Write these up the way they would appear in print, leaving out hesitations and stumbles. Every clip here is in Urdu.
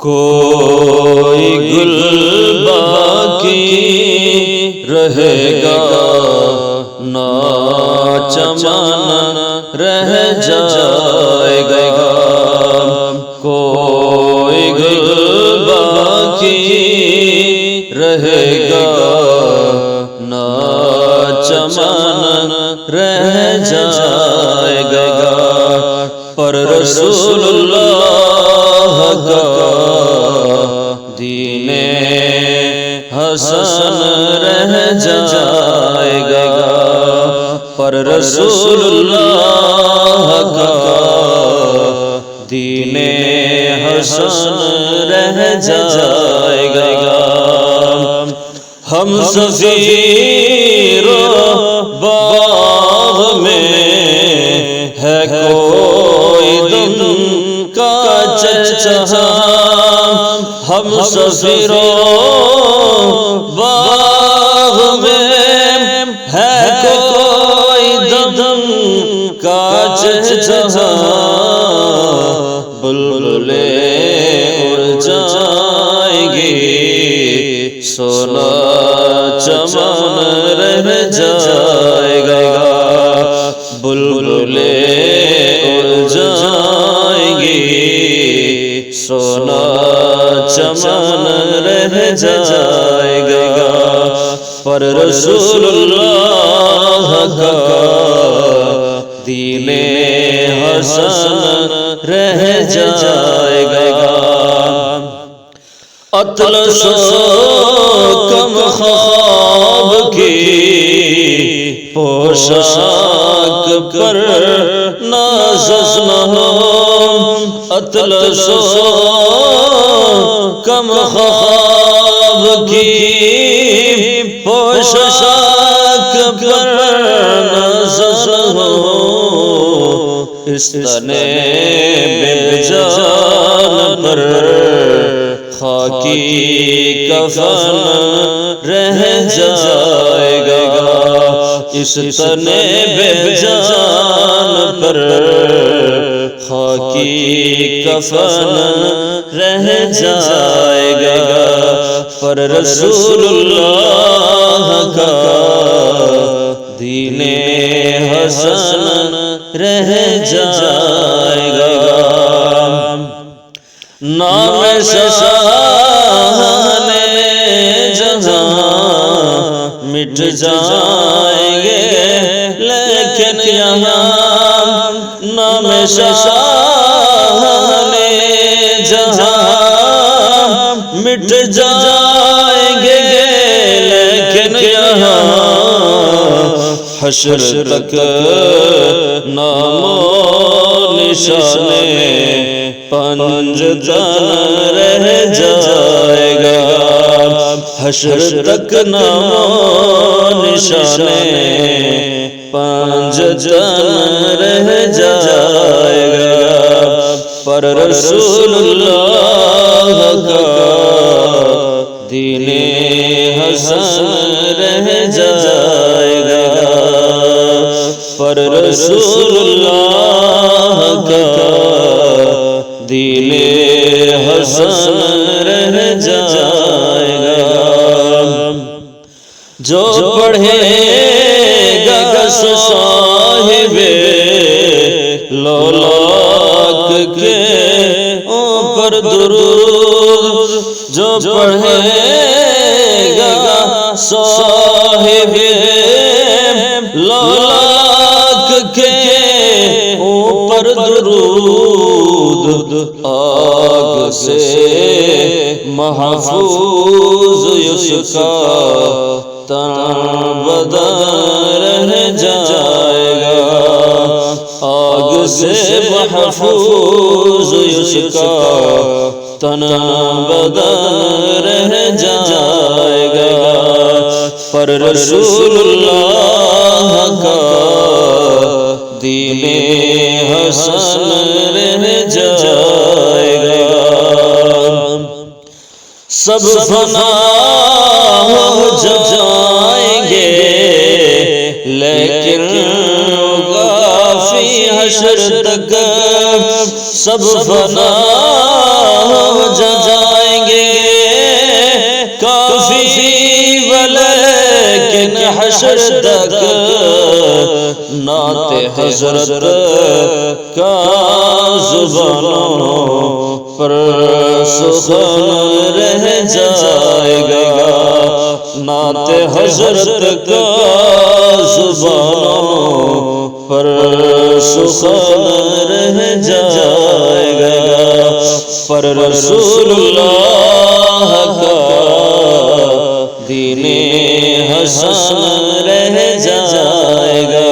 کوئی گل باقی رہے گا نہ چمن رہ جائے گا، کوئی گل باقی رہے گا نہ چمن رہ جائے گا، پر رسول اللہ کا دین حسن رہ جائے گا، پر رسول اللہ کا دین حسن رہ جائے گا۔ ہم سفیر باغ میں ہے کوئی دم کا چچا، ہم سفیر باغ میں ہے کوئی دم کا چچا، بلبلیں اڑ جائیں گی سونا چمن رہ جائے گا، بلبلیں اڑ جائیں گی سونا چمن رہ جائے گا، پر رسول اللہ کا دین حسن رہ جائے گا۔ اطلس کم خواب کی پوشاک پر نازش نہ ہو، اطلس کم خواب کی پوشاک پر نازش ہو، اس تنے بے جان پر خاکی کفن رہ جائے گا، اس تنے بے جان پر خاکی کفن رہ جائے گا، پر رسول اللہ کا دین حسن رہ جائے گا۔ نام شاہان جہاں مٹ جائیں گے لیکن یہاں، نام شاہان جہاں مٹ جائیں گے لیکن یہاں، حشر تک نام و نشان پنج تن رہ جائے گا، حشر تک نام و نشان پنج تن رہ جائے گا، پر رسول اللہ کا دین حسن رہ جائے گا، پر رسول اللہ کا دین حسن رہ جائے گا۔ جو پڑھے گا صاحب لولاک کے اوپر درود، جو پڑھے گا صاحب لولاک کے اوپر درود، آگ سے محفوظ اس کا تن بدن رہ جائے گا، آگ سے محفوظ اس کا تن بدن رہ جائے گا، پر رسول اللہ کا دین حسن رہ جائے گا۔ سب فنا ہو جائیں گے لیکن کافی حشر تک سب فنا ہو جائیں حضرت کا زبانوں پر سخن رہ جائے گا، نعت حضرت کا زبانوں پر سخن رہ جائے گا، پر رسول اللہ کا دین حسن رہ جائے گا،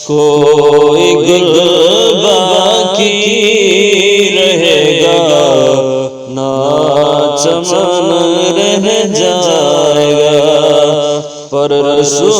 کوئی گل باقی رہے گا، نہ چمن رہ جائے گا، پر رسول